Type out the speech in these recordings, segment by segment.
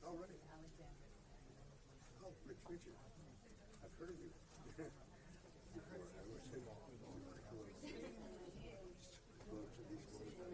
Oh, really? Oh, Rich Richard. I've heard of you. Before. I wish they all go to these ones.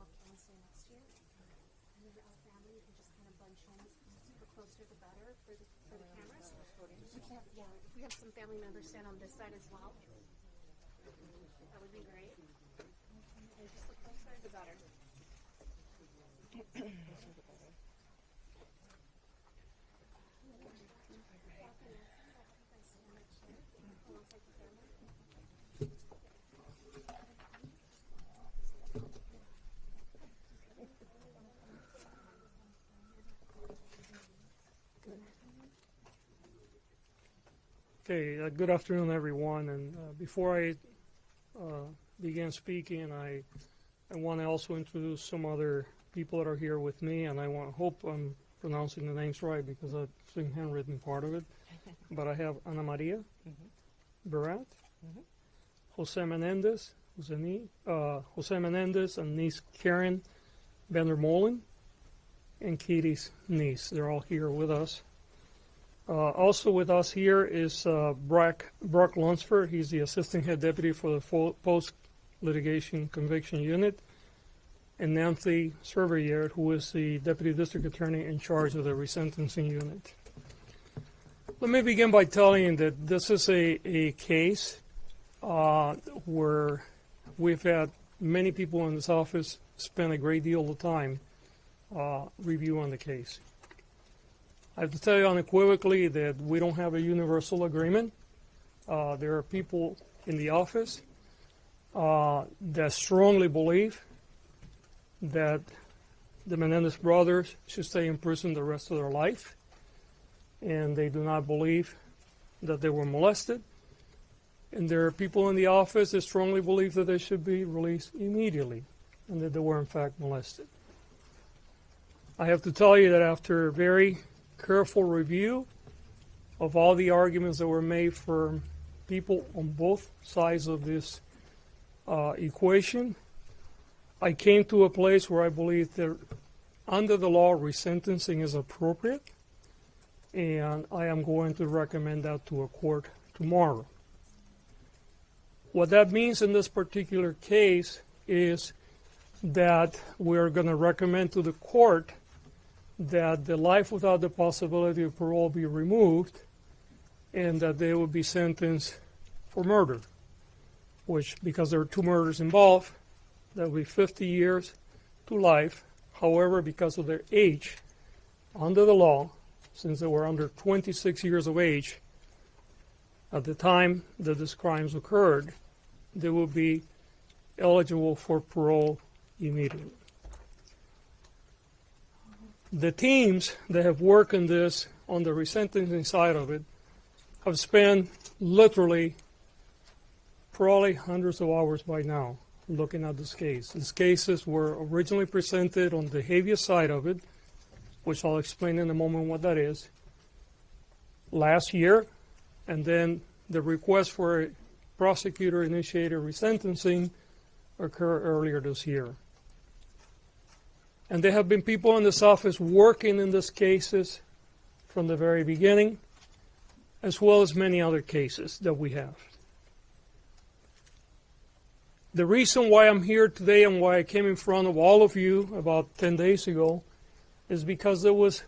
more can stand next to you. And then our family, you can just kind of bunch in. The closer the better for the cameras. We can't, if we have some family members stand on this side as well, that would be great. And just the closer the better. Okay, good afternoon, everyone. And before I begin speaking, I want to also introduce some other people that are here with me, and I hope I'm pronouncing the names right because I've seen handwritten part of it. But I have Ana Maria Barat, Jose Menendez, Jose Menendez, and niece Karen Vandermolen, and Katie's niece. They're all here with us. Also with us here is Brock Lunsford. He's the Assistant Head Deputy for the Post-Litigation Conviction Unit, and Nancy Cervier, who is the Deputy District Attorney in charge of the Resentencing Unit. Let me begin by telling you that this is a case where we've had many people in this office spend a great deal of time reviewing the case. I have to tell you unequivocally that we don't have a universal agreement. There are people in the office that strongly believe that the Menendez brothers should stay in prison the rest of their life, and they do not believe that they were molested. And there are people in the office that strongly believe that they should be released immediately and that they were in fact molested. I have to tell you that after a very careful review of all the arguments that were made for people on both sides of this equation, I came to a place where I believe that under the law, resentencing is appropriate, and I am going to recommend that to a court tomorrow. What that means in this particular case is that we're going to recommend to the court that the life without the possibility of parole be removed and that they would be sentenced for murder, which, because there are two murders involved, that would be 50 years to life. However, because of their age, under the law, since they were under 26 years of age at the time that these crimes occurred, they will be eligible for parole immediately. The teams that have worked on this, on the resentencing side of it, have spent literally probably hundreds of hours by now looking at this case. These cases were originally presented on the habeas side of it, which I'll explain in a moment what that is, last year, and then the request for a prosecutor-initiated resentencing occurred earlier this year. And there have been people in this office working in these cases from the very beginning, as well as many other cases that we have. The reason why I'm here today and why I came in front of all of you about 10 days ago is because there was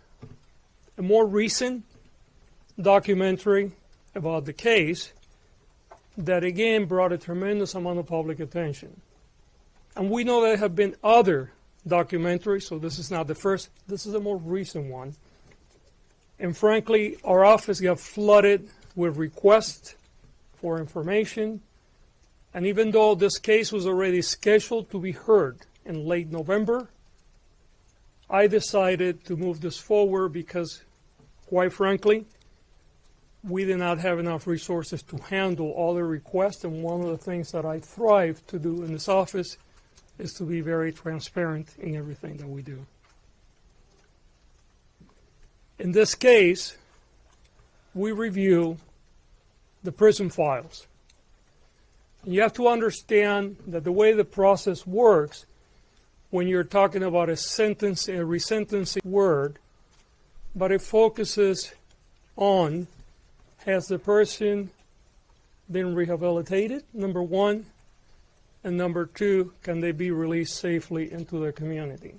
a more recent documentary about the case that again brought a tremendous amount of public attention. And we know there have been other documentaries, so this is not the first, this is a more recent one. And frankly, our office got flooded with requests for information. And even though this case was already scheduled to be heard in late November, I decided to move this forward because, quite frankly, we did not have enough resources to handle all the requests. And one of the things that I thrive to do in this office is to be very transparent in everything that we do. In this case, we review the prison files. You have to understand that the way the process works, when you're talking about a resentencing word, but it focuses on, has the person been rehabilitated, number one, And number two, can they be released safely into their community?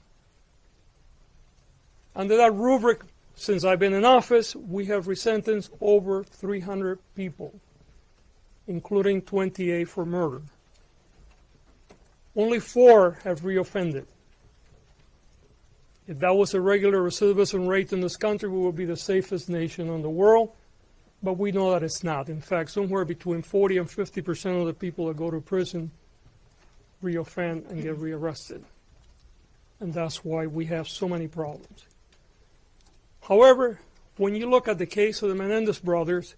Under that rubric, since I've been in office, we have resentenced over 300 people, including 28 for murder. Only 4 have reoffended. If that was a regular recidivism rate in this country, we would be the safest nation in the world, but we know that it's not. In fact, somewhere between 40 and 50% of the people that go to prison reoffend and get rearrested. And that's why we have so many problems. However, when you look at the case of the Menendez brothers,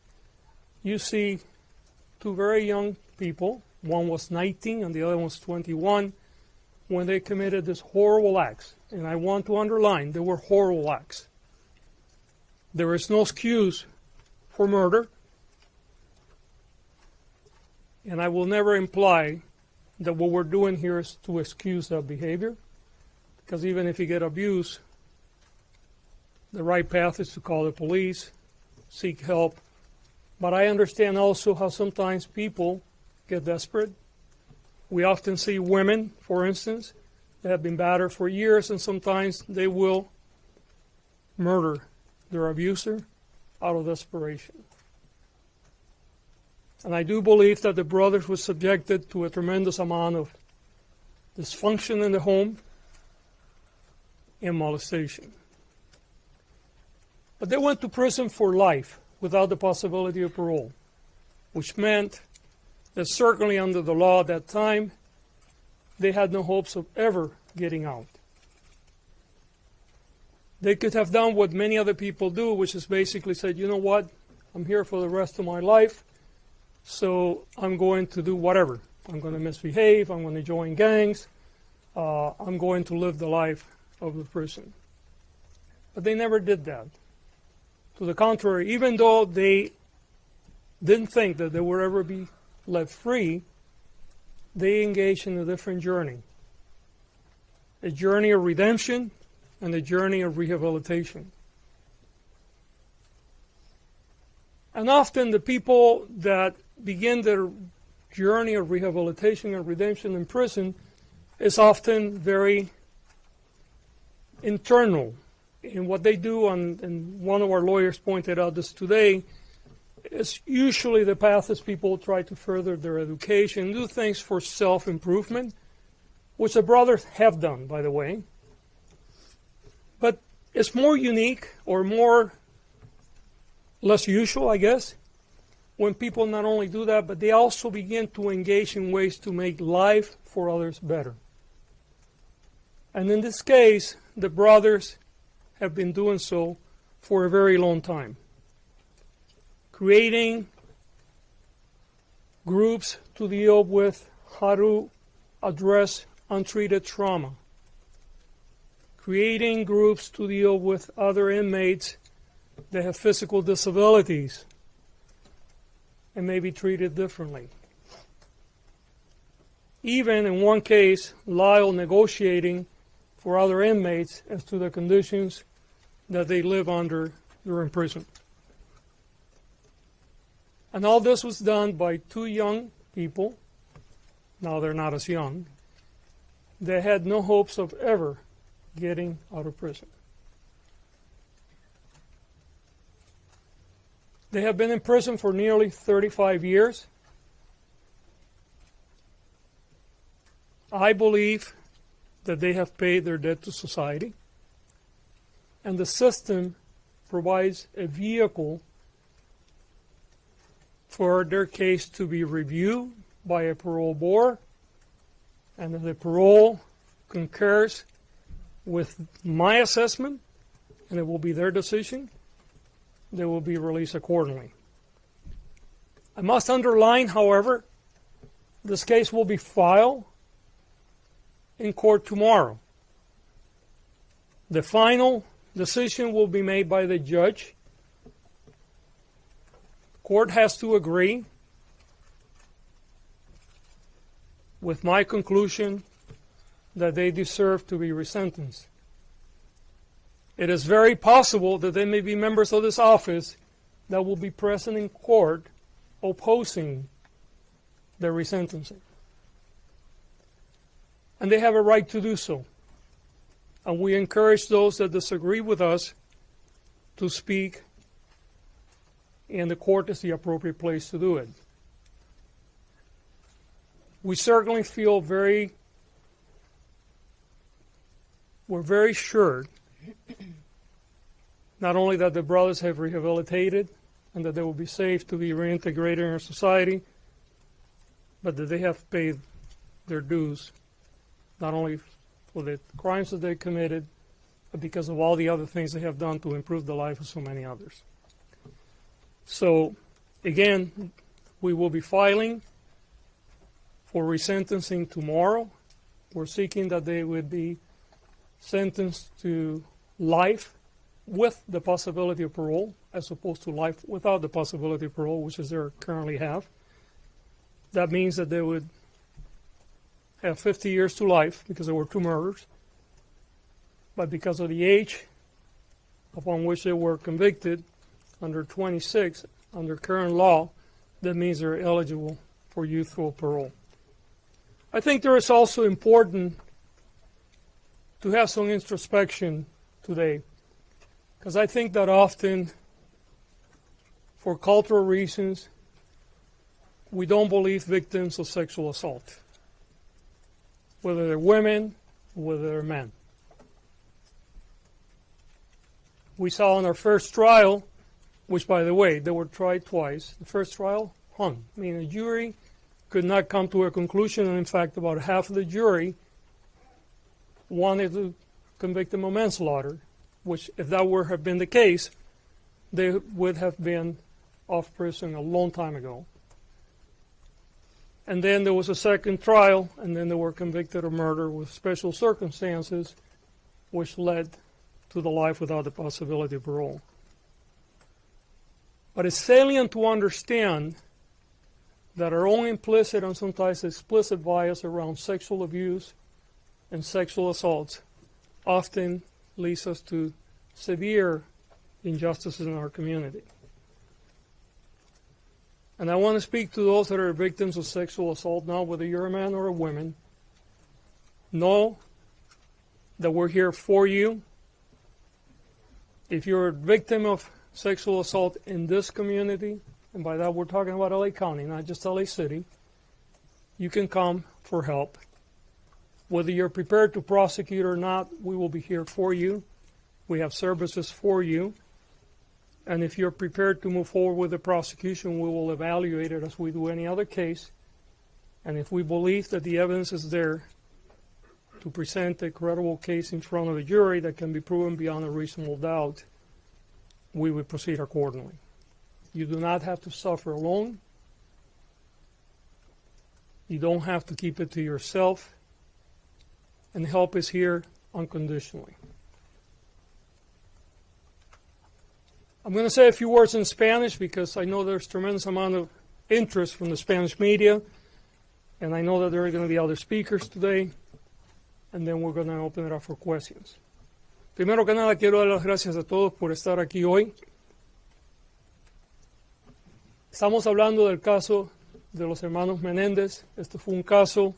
you see 2 very young people. One was 19 and the other one was 21 when they committed this horrible acts. And I want to underline, they were horrible acts. There is no excuse for murder. And I will never imply that what we're doing here is to excuse that behavior. Because even if you get abused, the right path is to call the police, seek help. But I understand also how sometimes people get desperate. We often see women, for instance, that have been battered for years, and sometimes they will murder their abuser out of desperation. And I do believe that the brothers were subjected to a tremendous amount of dysfunction in the home and molestation. But they went to prison for life without the possibility of parole, which meant that certainly under the law at that time, they had no hopes of ever getting out. They could have done what many other people do, which is basically said, you know what, I'm here for the rest of my life, so I'm going to do whatever. I'm going to misbehave, I'm going to join gangs, I'm going to live the life of the prison. But they never did that. To the contrary, even though they didn't think that they would ever be let free, they engaged in a different journey. A journey of redemption and a journey of rehabilitation. And often the people that begin their journey of rehabilitation and redemption in prison is often very internal. And what they do, and one of our lawyers pointed out this today, is usually the path is people try to further their education, do things for self-improvement, which the brothers have done, by the way. But it's more unique or less usual, I guess, when people not only do that, but they also begin to engage in ways to make life for others better. And in this case, the brothers have been doing so for a very long time. Creating groups to deal with how to address untreated trauma. Creating groups to deal with other inmates that have physical disabilities and may be treated differently. Even in one case, Lyle negotiating for other inmates as to the conditions that they live under during prison. And all this was done by 2 young people, now they're not as young, that had no hopes of ever getting out of prison. They have been in prison for nearly 35 years. I believe that they have paid their debt to society, and the system provides a vehicle for their case to be reviewed by a parole board, and if the parole concurs with my assessment, and it will be their decision, they will be released accordingly. I must underline, however, this case will be filed in court tomorrow. The final decision will be made by the judge. Court has to agree with my conclusion that they deserve to be resentenced. It is very possible that there may be members of this office that will be present in court opposing the resentencing. And they have a right to do so. And we encourage those that disagree with us to speak, and the court is the appropriate place to do it. We certainly feel we're very sure not only that the brothers have rehabilitated and that they will be safe to be reintegrated in our society, but that they have paid their dues, not only for the crimes that they committed, but because of all the other things they have done to improve the life of so many others. So, again, we will be filing for resentencing tomorrow. We're seeking that they would be sentenced to life with the possibility of parole, as opposed to life without the possibility of parole, which is they currently have. That means that they would have 50 years to life because there were 2 murders. But because of the age upon which they were convicted, under 26, under current law, that means they're eligible for youthful parole. I think there is also important to have some introspection today, because I think that often, for cultural reasons, we don't believe victims of sexual assault, whether they're women, whether they're men. We saw in our first trial, which, by the way, they were tried twice. The first trial hung, meaning the jury could not come to a conclusion, and in fact, about half of the jury wanted to convict them of manslaughter, which, if that were have been the case, they would have been off prison a long time ago. And then there was a second trial, and then they were convicted of murder with special circumstances, which led to the life without the possibility of parole. But it's salient to understand that our own implicit and sometimes explicit bias around sexual abuse and sexual assaults often leads us to severe injustices in our community. And I want to speak to those that are victims of sexual assault now, whether you're a man or a woman. Know that we're here for you. If you're a victim of sexual assault in this community, and by that we're talking about LA County, not just LA City, you can come for help. Whether you're prepared to prosecute or not, we will be here for you. We have services for you. And if you're prepared to move forward with the prosecution, we will evaluate it as we do any other case. And if we believe that the evidence is there to present a credible case in front of a jury that can be proven beyond a reasonable doubt, we would proceed accordingly. You do not have to suffer alone. You don't have to keep it to yourself. And help is here unconditionally. I'm going to say a few words in Spanish because I know there's tremendous amount of interest from the Spanish media, and I know that there are going to be other speakers today, and then we're going to open it up for questions. Primero que nada, quiero dar las gracias a todos por estar aquí hoy. Estamos hablando del caso de los hermanos Menendez. Este fue un caso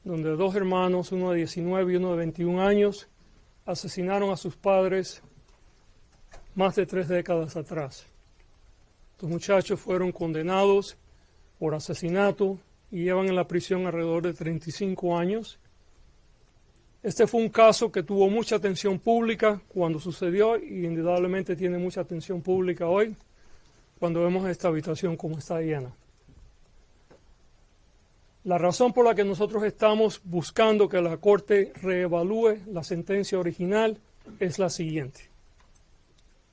donde 2 hermanos, uno de 19 y uno de 21 años, asesinaron a sus padres más de 3 décadas atrás. Los muchachos fueron condenados por asesinato y llevan en la prisión alrededor de 35 años. Este fue un caso que tuvo mucha atención pública cuando sucedió y indudablemente tiene mucha atención pública hoy cuando vemos esta habitación como está llena. La razón por la que nosotros estamos buscando que la Corte reevalúe la sentencia original es la siguiente.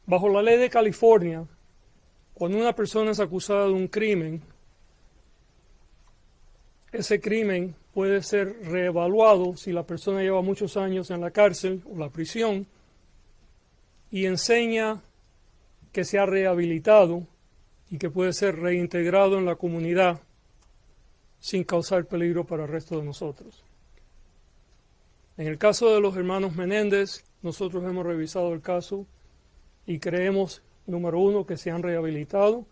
Bajo la ley de California, cuando una persona es acusada de un crimen, ese crimen puede ser reevaluado si la persona lleva muchos años en la cárcel o la prisión y enseña que se ha rehabilitado y que puede ser reintegrado en la comunidad sin causar peligro para el resto de nosotros. En el caso de los hermanos Menéndez, nosotros hemos revisado el caso y creemos, número 1, que se han rehabilitado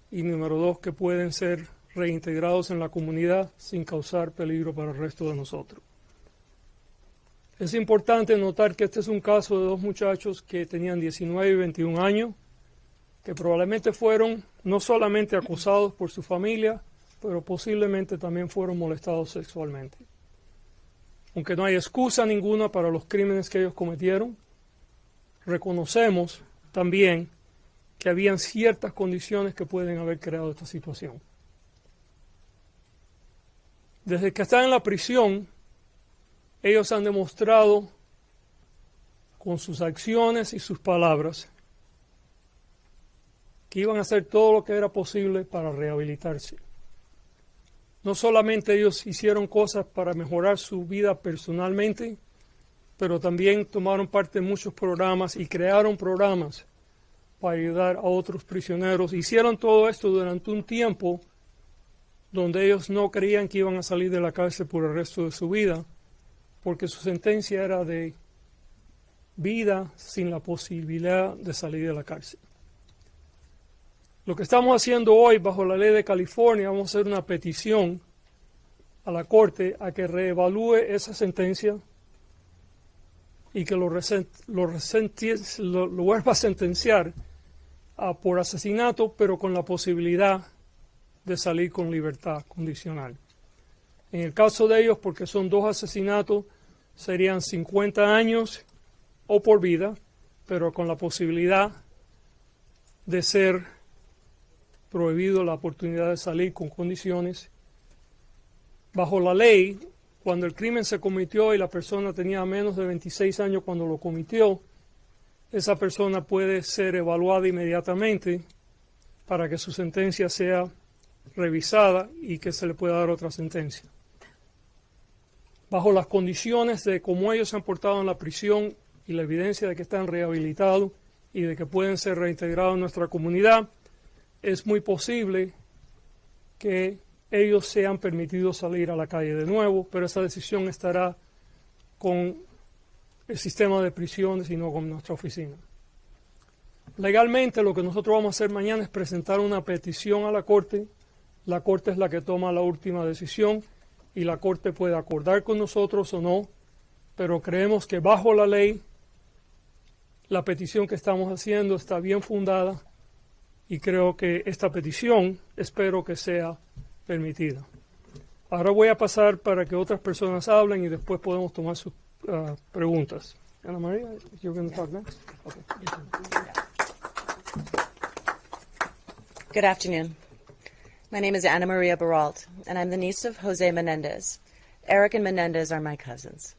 y número 2, que pueden ser reintegrados en la comunidad sin causar peligro para el resto de nosotros. Es importante notar que este es un caso de dos muchachos que tenían 19 y 21 años, que probablemente fueron no solamente acosados por su familia, pero posiblemente también fueron molestados sexualmente. Aunque no hay excusa ninguna para los crímenes que ellos cometieron, reconocemos también que habían ciertas condiciones que pueden haber creado esta situación. Desde que están en la prisión, ellos han demostrado con sus acciones y sus palabras que iban a hacer todo lo que era posible para rehabilitarse. No solamente ellos hicieron cosas para mejorar su vida personalmente, pero también tomaron parte en muchos programas y crearon programas para ayudar a otros prisioneros. Hicieron todo esto durante un tiempo donde ellos no creían que iban a salir de la cárcel por el resto de su vida, porque su sentencia era de vida sin la posibilidad de salir de la cárcel. Lo que estamos haciendo hoy bajo la ley de California, vamos a hacer una petición a la Corte a que reevalúe esa sentencia y que lo vuelva a sentenciar por asesinato, pero con la posibilidad de salir con libertad condicional. En el caso de ellos, porque son dos asesinatos, serían 50 años o por vida, pero con la posibilidad de ser prohibido la oportunidad de salir con condiciones. Bajo la ley, cuando el crimen se cometió y la persona tenía menos de 26 años cuando lo cometió, esa persona puede ser evaluada inmediatamente para que su sentencia sea revisada y que se le pueda dar otra sentencia. Bajo las condiciones de cómo ellos se han portado en la prisión y la evidencia de que están rehabilitados y de que pueden ser reintegrados en nuestra comunidad, es muy posible que ellos sean permitidos salir a la calle de nuevo, pero esa decisión estará con el sistema de prisiones y no con nuestra oficina. Legalmente, lo que nosotros vamos a hacer mañana es presentar una petición a la Corte. La Corte es la que toma la última decisión y la Corte puede acordar con nosotros o no, pero creemos que bajo la ley la petición que estamos haciendo está bien fundada y creo que esta petición espero que sea permitida. Ahora voy a pasar para que otras personas hablen y después podemos tomar sus preguntas. Ana María, you're going to talk next? Okay. Good afternoon. My name is Ana Maria Baralt, and I'm the niece of Jose Menendez. Eric and Menendez are my cousins.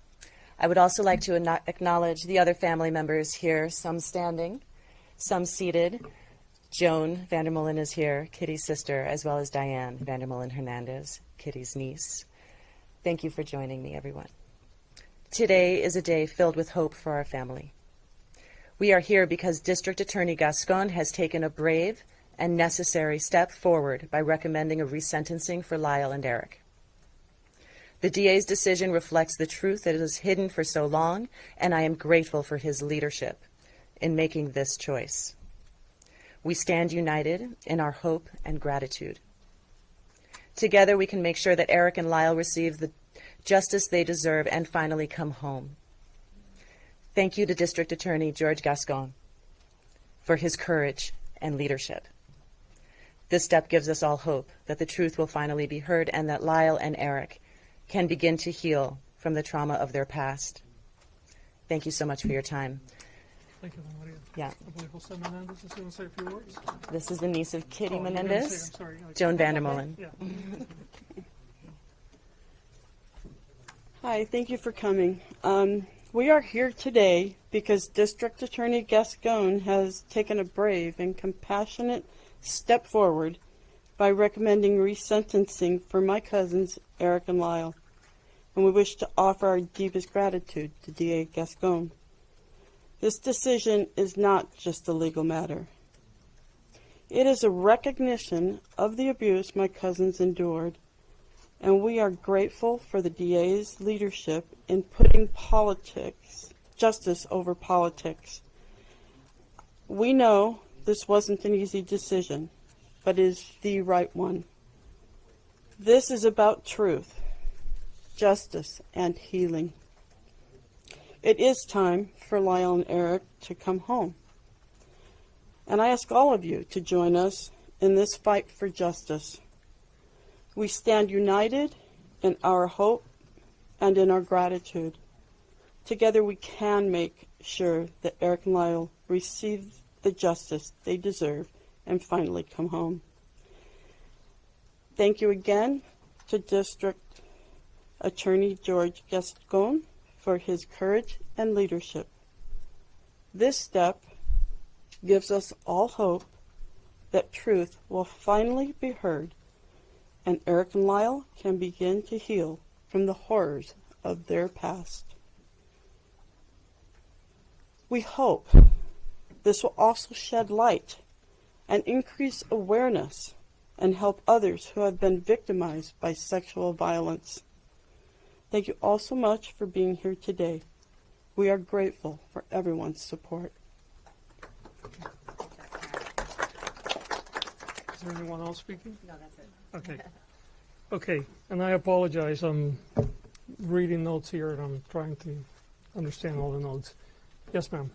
I would also like to acknowledge the other family members here, some standing, some seated. Joan Vandermolen is here, Kitty's sister, as well as Diane Vandermolen Hernandez, Kitty's niece. Thank you for joining me, everyone. Today is a day filled with hope for our family. We are here because District Attorney Gascon has taken a brave and necessary step forward by recommending a resentencing for Lyle and Eric. The DA's decision reflects the truth that is hidden for so long, and I am grateful for his leadership in making this choice. We stand united in our hope and gratitude. Together we can make sure that Eric and Lyle receive the justice they deserve and finally come home. Thank you to District Attorney George Gascon for his courage and leadership. This step gives us all hope that the truth will finally be heard and that Lyle and Eric can begin to heal from the trauma of their past. Thank you so much for your time. Thank you, Ana Maria. Yeah. I believe Jose Menendez is going to say a few words. This is the niece of Kitty Oh, you're gonna Menendez, say, I'm sorry. Joan Vandermolen. Yeah. Hi, thank you for coming. We are here today because District Attorney Gascon has taken a brave and compassionate step forward by recommending resentencing for my cousins, Eric and Lyle. And we wish to offer our deepest gratitude to DA Gascon. This decision is not just a legal matter. It is a recognition of the abuse my cousins endured, and we are grateful for the DA's leadership in putting justice over politics. We know this wasn't an easy decision, but is the right one. This is about truth, justice, and healing. it is time for Lyle and Eric to come home. And I ask all of you to join us in this fight for justice. We stand united in our hope and in our gratitude. Together we can make sure that Eric and Lyle receive the justice they deserve and finally come home. Thank you again to District Attorney George Gascon for his courage and leadership. This step gives us all hope that truth will finally be heard and Eric and Lyle can begin to heal from the horrors of their past. We hope this will also shed light and increase awareness and help others who have been victimized by sexual violence. Thank you all so much for being here today. We are grateful for everyone's support. Is there anyone else speaking? No, that's it. Okay. Okay, and I apologize. I'm reading notes here and I'm trying to understand all the notes. Yes, ma'am.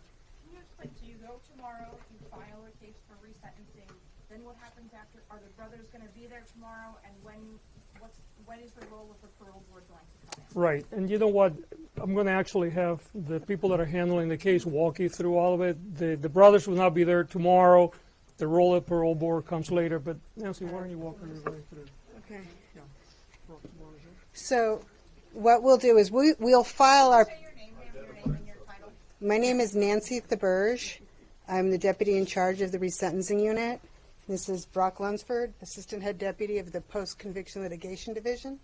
So you go tomorrow, you file a case for resentencing, then what happens after? Are the brothers going to be there tomorrow, and when is the role of the parole board going to come in? Right, and you know what? I'm going to actually have the people that are handling the case walk you through all of it. The brothers will not be there tomorrow. The role of parole board comes later, but Nancy, why don't you walk everybody through? Okay. Yeah. So what we'll do is we'll file our. Say your name, ma'am, your name and your title. My name is Nancy Thaberge. I'm the deputy in charge of the resentencing unit. This is Brock Lunsford, assistant head deputy of the post-conviction litigation division.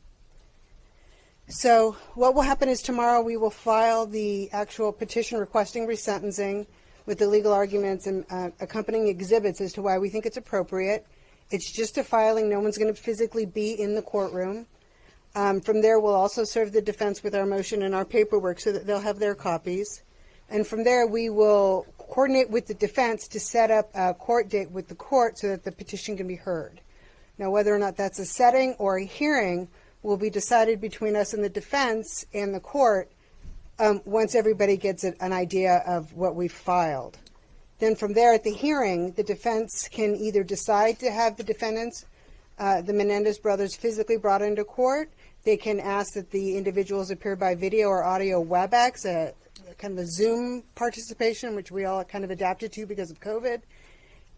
So what will happen is tomorrow we will file the actual petition requesting resentencing with the legal arguments and accompanying exhibits as to why we think it's appropriate. It's just a filing. No one's going to physically be in the courtroom. From there, we'll also serve the defense with our motion and our paperwork so that they'll have their copies. And from there, we will coordinate with the defense to set up a court date with the court so that the petition can be heard. Now, whether or not that's a setting or a hearing will be decided between us and the defense and the court once everybody gets an idea of what we've filed. Then from there at the hearing, the defense can either decide to have the defendants, the Menendez brothers, physically brought into court. They can ask that the individuals appear by video or audio WebEx, a kind of a Zoom participation, which we all kind of adapted to because of COVID.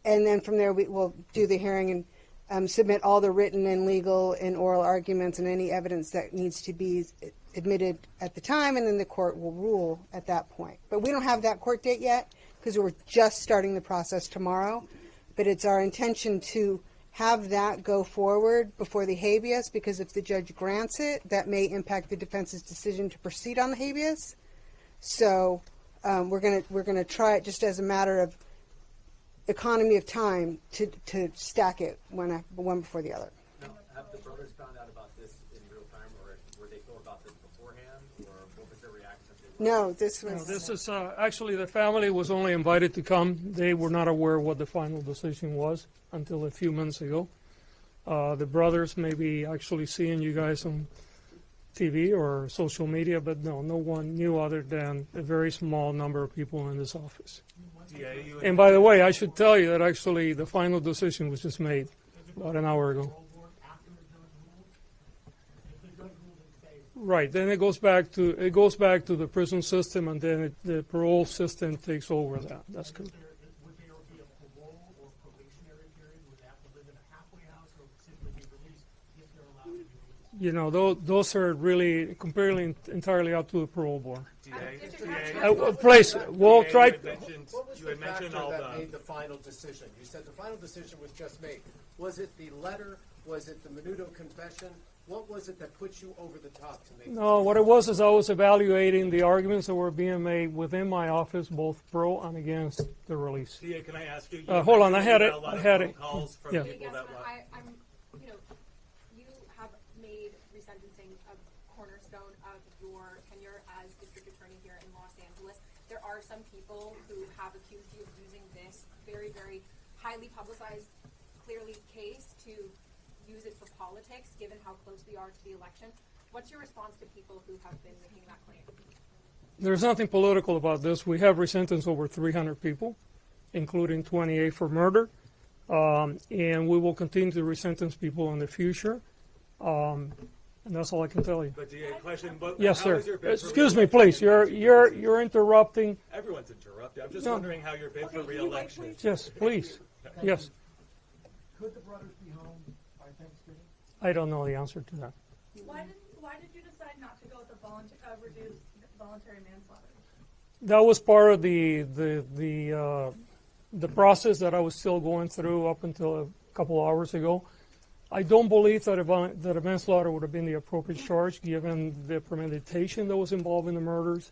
And then from there, we will do the hearing and submit all the written and legal and oral arguments and any evidence that needs to be admitted at the time, and then the court will rule at that point. But we don't have that court date yet because we're just starting the process tomorrow. But it's our intention to have that go forward before the habeas, because if the judge grants it, that may impact the defense's decision to proceed on the habeas. So we're gonna try it just as a matter of economy of time to stack it one before the other. Now, have the brothers found out about this in real time, or were they told about this beforehand, or what was their reaction? No, this was. No, this is actually the family was only invited to come. They were not aware what the final decision was until a few months ago. The brothers may be actually seeing you guys on TV or social media, but no one knew other than a very small number of people in this office. And by the way, I should tell you that actually the final decision was just made about an hour ago. Right, then it goes back to the prison system, and then the parole system takes over that. That's good. Would there be a parole or probationary period? Would they have to live in a halfway house, or simply be released if they're allowed to be released? You know, those are really completely entirely up to the parole board. Please, we'll try. What was the factor that made the final decision? You said the final decision was just made. Was it the letter? Was it the Menudo confession? What was it that put you over the top to make? No, what it was is I was evaluating the arguments that were being made within my office, both pro and against the release. Yeah, can I ask you? Hold on, I had it. Calls from Yeah. people that I'm, you have made resentencing a cornerstone of your tenure as district attorney here in Los Angeles. There are some people who have accused you of using this very, very highly publicized, clearly case to use it for politics, given how close we are to the election. What's your response to people who have been making that claim? there's nothing political about this. We have resentenced over 300 people, including 28 for murder, and we will continue to resentence people in the future. And that's all I can tell you. But DA, question, but Yes, how sir. is your bid for Excuse me, re-election? please. You're interrupting. Everyone's interrupted. I'm just No. wondering how your bid for re-election. Yes, please. Yes. Could the brothers be home by Thanksgiving? I don't know the answer to that. Why did you decide not to go with the reduced voluntary manslaughter? That was part of the process that I was still going through up until a couple hours ago. I don't believe that a manslaughter would have been the appropriate charge given the premeditation that was involved in the murders.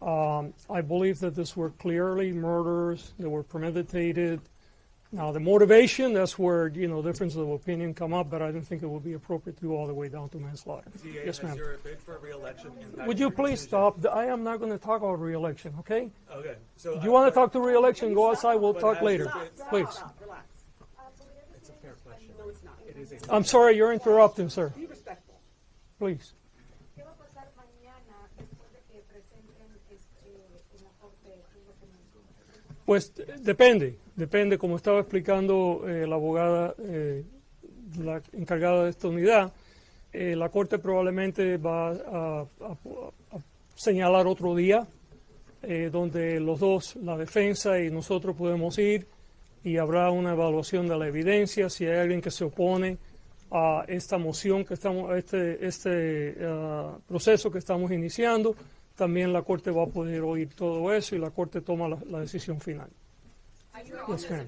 I believe that these were clearly murders that were premeditated. Now, the motivation, that's where, differences of opinion come up, but I don't think it would be appropriate to go all the way down to manslaughter. DA, Yes, has ma'am. your bid for re-election impacted Would you your please decision? stop? I am not going to talk about re-election, okay? Okay. So If you want to talk to re-election, go outside, we'll But talk has later. your bid- Please. It's a fair question. It is a I'm sorry, you're interrupting, sir. Please. ¿Qué va a pasar mañana después de que presenten en la corte lo que nos- Pues depende, como estaba explicando la abogada, la encargada de esta unidad, la Corte probablemente va a señalar otro día donde los dos, la defensa y nosotros podemos ir y habrá una evaluación de la evidencia, si hay alguien que se opone a esta moción que estamos, a este proceso que estamos iniciando, también la Corte va a poder oír todo eso y la Corte toma la decisión final. Yes, ma'am.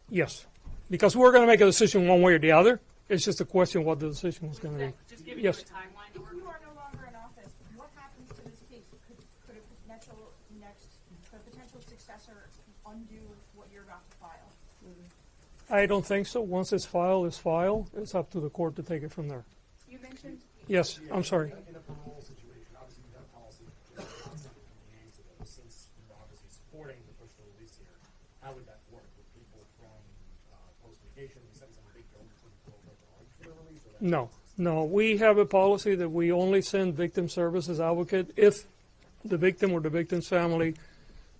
Yes, because we're going to make a decision one way or the other. It's just a question what the decision was going to be. Just giving Yes. you a timeline. If you are no longer in office, what happens to this case? Could a potential successor undo what you're about to file? I don't think so. Once it's filed, it's filed. It's up to the court to take it from there. You mentioned Yes, I'm sorry. In a parole situation, obviously you have policy just constantly coming into those. Since you're obviously supporting the push for release here, how would that work with people from post-litigation, you said some big donors would go over to argue for their release? Or that No. We have a policy that we only send victim services advocate if the victim or the victim's family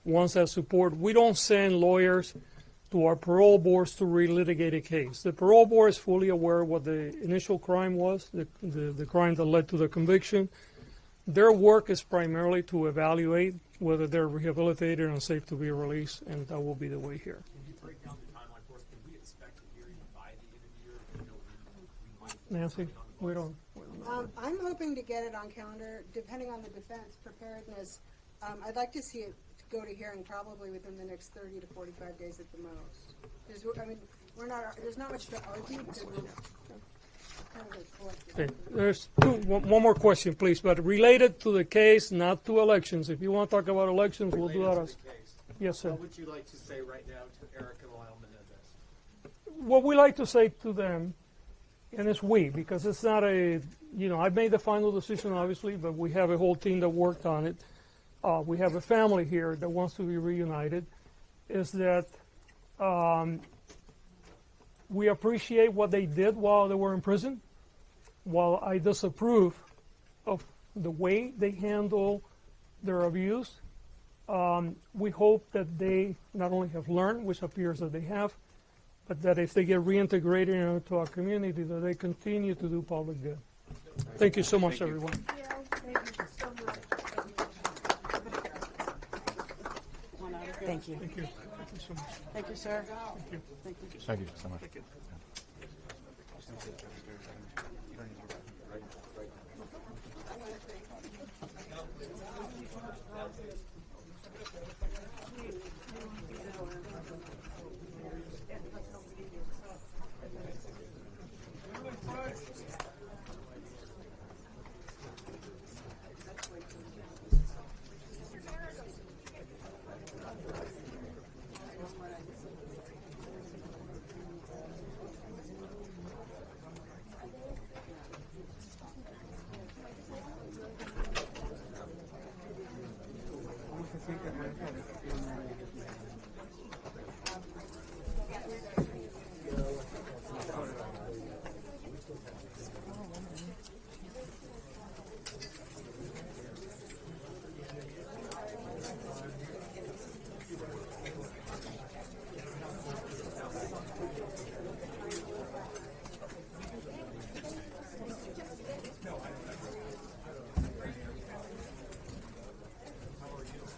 wants that support. We don't send lawyers to our parole boards to relitigate a case. The parole board is fully aware of what the initial crime was, the crime that led to the conviction. Their work is primarily to evaluate whether they're rehabilitated and safe to be released, and that will be the way here. Can you break down the timeline for us? Can we expect a hearing by the end of the year? We might Nancy, we don't. I'm hoping to get it on calendar, depending on the defense preparedness. I'd like to see it go to hearing probably within the next 30 to 45 days at the most. There's not much to argue because we're kind of a collective. Okay, there's one more question, please, but related to the case, not to elections. If you want to talk about elections, we'll do that. related to the case. Yes, sir. What would you like to say right now to Eric and Lyle Menendez? What we like to say to them, and it's we, because it's not I've made the final decision, obviously, but we have a whole team that worked on it. We have a family here that wants to be reunited, is that we appreciate what they did while they were in prison. While I disapprove of the way they handle their abuse, we hope that they not only have learned, which appears that they have, but that if they get reintegrated into our community, that they continue to do public good. Thank you so much, everyone. Thank you. Thank you. Thank you so much. Thank you, sir. Thank you so much.